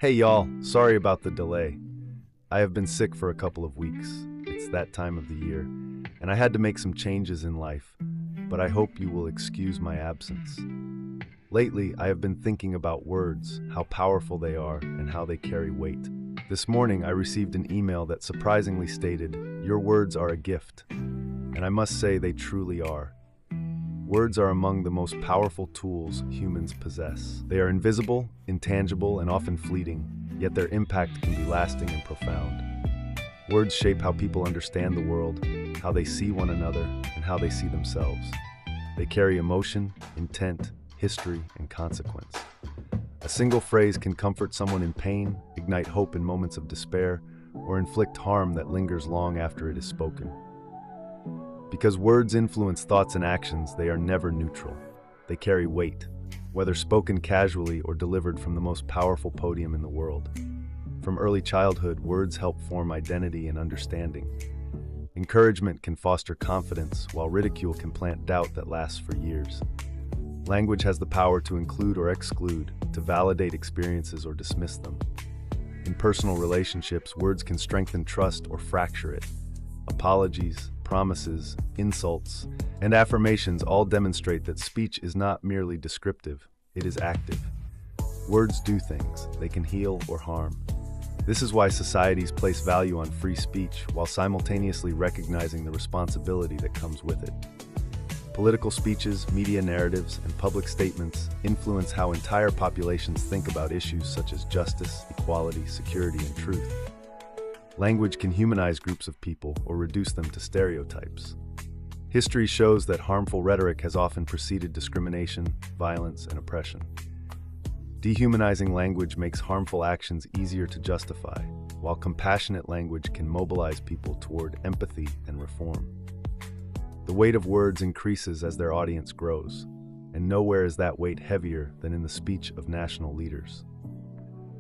Hey y'all, sorry about the delay. I have been sick for a couple of weeks. It's that time of the year, and I had to make some changes in life, but I hope you will excuse my absence. Lately, I have been thinking about words, how powerful they are, and how they carry weight. This morning, I received an email that surprisingly stated, "Your words are a gift." And I must say they truly are. Words are among the most powerful tools humans possess. They are invisible, intangible, and often fleeting, yet their impact can be lasting and profound. Words shape how people understand the world, how they see one another, and how they see themselves. They carry emotion, intent, history, and consequence. A single phrase can comfort someone in pain, ignite hope in moments of despair, or inflict harm that lingers long after it is spoken. Because words influence thoughts and actions, they are never neutral. They carry weight, whether spoken casually or delivered from the most powerful podium in the world. From early childhood, words help form identity and understanding. Encouragement can foster confidence, while ridicule can plant doubt that lasts for years. Language has the power to include or exclude, to validate experiences or dismiss them. In personal relationships, words can strengthen trust or fracture it. Apologies, promises, insults, and affirmations all demonstrate that speech is not merely descriptive, it is active. Words do things, they can heal or harm. This is why societies place value on free speech while simultaneously recognizing the responsibility that comes with it. Political speeches, media narratives, and public statements influence how entire populations think about issues such as justice, equality, security, and truth. Language can humanize groups of people or reduce them to stereotypes. History shows that harmful rhetoric has often preceded discrimination, violence, and oppression. Dehumanizing language makes harmful actions easier to justify, while compassionate language can mobilize people toward empathy and reform. The weight of words increases as their audience grows, and nowhere is that weight heavier than in the speech of national leaders.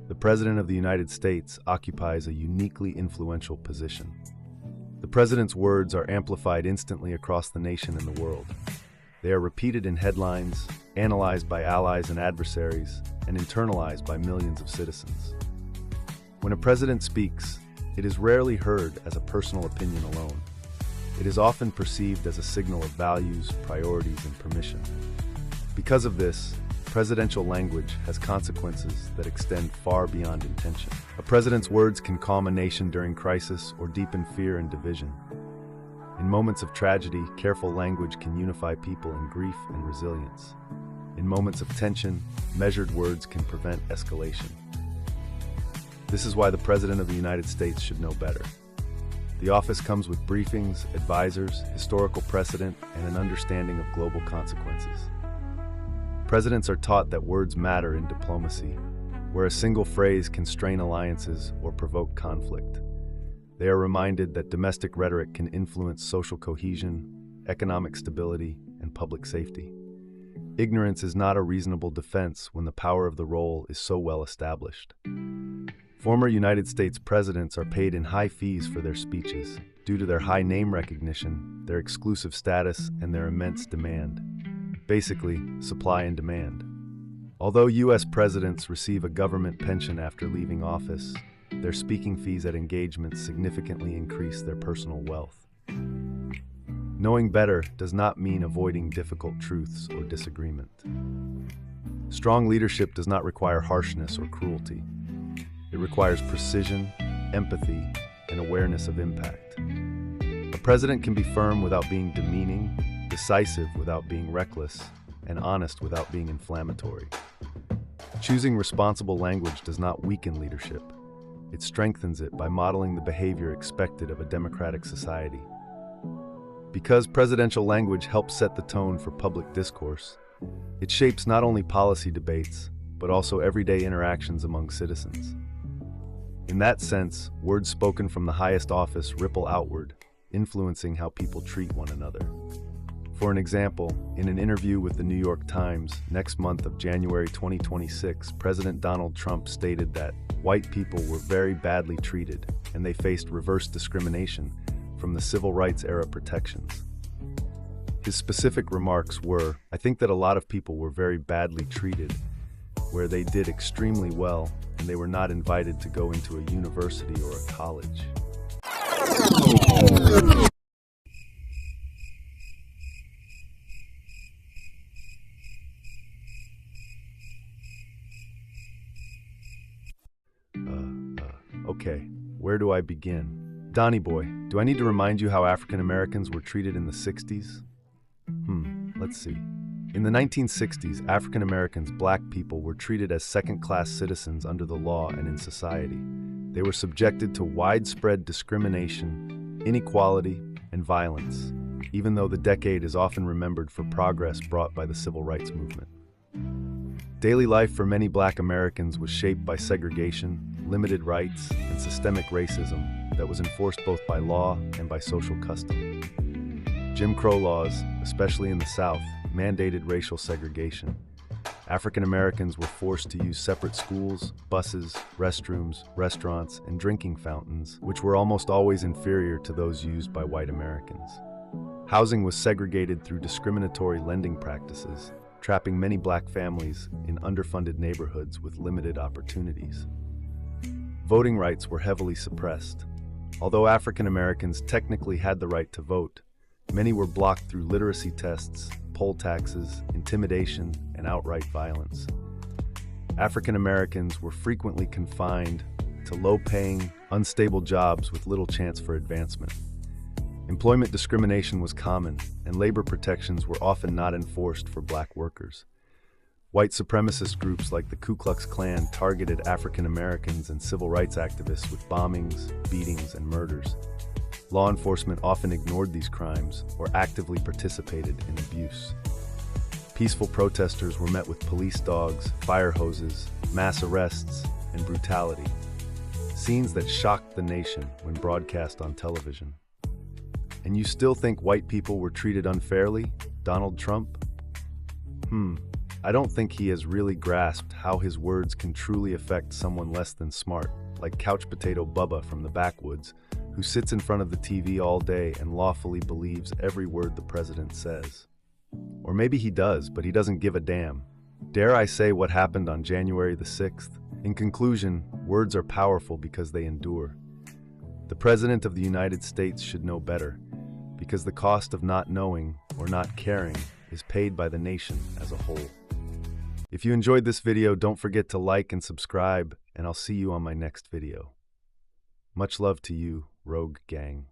The President of the United States occupies a uniquely influential position. The President's words are amplified instantly across the nation and the world. They are repeated in headlines, analyzed by allies and adversaries, and internalized by millions of citizens. When a president speaks, it is rarely heard as a personal opinion alone. It is often perceived as a signal of values, priorities, and permission. Because of this, presidential language has consequences that extend far beyond intention. A president's words can calm a nation during crisis or deepen fear and division. In moments of tragedy, careful language can unify people in grief and resilience. In moments of tension, measured words can prevent escalation. This is why the President of the United States should know better. The office comes with briefings, advisors, historical precedent, and an understanding of global consequences. Presidents are taught that words matter in diplomacy, where a single phrase can strain alliances or provoke conflict. They are reminded that domestic rhetoric can influence social cohesion, economic stability, and public safety. Ignorance is not a reasonable defense when the power of the role is so well established. Former United States presidents are paid in high fees for their speeches due to their high name recognition, their exclusive status, and their immense demand. Basically, supply and demand. Although U.S. presidents receive a government pension after leaving office, their speaking fees at engagements significantly increase their personal wealth. Knowing better does not mean avoiding difficult truths or disagreement. Strong leadership does not require harshness or cruelty. It requires precision, empathy, and awareness of impact. A president can be firm without being demeaning, decisive without being reckless, and honest without being inflammatory. Choosing responsible language does not weaken leadership. It strengthens it by modeling the behavior expected of a democratic society. Because presidential language helps set the tone for public discourse, it shapes not only policy debates, but also everyday interactions among citizens. In that sense, words spoken from the highest office ripple outward, influencing how people treat one another. For an example, in an interview with the New York Times next month of January 2026, President Donald Trump stated that white people were very badly treated and they faced reverse discrimination from the civil rights era protections. His specific remarks were, "I think that a lot of people were very badly treated, where they did extremely well and they were not invited to go into a university or a college. Okay, where do I begin? Donnie boy, do I need to remind you how African Americans were treated in the 60s? Let's see. In the 1960s, African Americans, black people, were treated as second-class citizens under the law and in society. They were subjected to widespread discrimination, inequality, and violence, even though the decade is often remembered for progress brought by the civil rights movement. Daily life for many black Americans was shaped by segregation, limited rights, and systemic racism that was enforced both by law and by social custom. Jim Crow laws, especially in the South, mandated racial segregation. African Americans were forced to use separate schools, buses, restrooms, restaurants, and drinking fountains, which were almost always inferior to those used by white Americans. Housing was segregated through discriminatory lending practices, trapping many black families in underfunded neighborhoods with limited opportunities. Voting rights were heavily suppressed. Although African Americans technically had the right to vote, many were blocked through literacy tests, poll taxes, intimidation, and outright violence. African Americans were frequently confined to low-paying, unstable jobs with little chance for advancement. Employment discrimination was common, and labor protections were often not enforced for black workers. White supremacist groups like the Ku Klux Klan targeted African Americans and civil rights activists with bombings, beatings, and murders. Law enforcement often ignored these crimes or actively participated in abuse. Peaceful protesters were met with police dogs, fire hoses, mass arrests, and brutality. Scenes that shocked the nation when broadcast on television. And you still think white people were treated unfairly, Donald Trump? I don't think he has really grasped how his words can truly affect someone less than smart, like Couch Potato Bubba from the backwoods, who sits in front of the TV all day and lawfully believes every word the president says. Or maybe he does, but he doesn't give a damn. Dare I say what happened on January the 6th? In conclusion, words are powerful because they endure. The President of the United States should know better, because the cost of not knowing or not caring is paid by the nation as a whole. If you enjoyed this video, don't forget to like and subscribe, and I'll see you on my next video. Much love to you, Rogue Gang.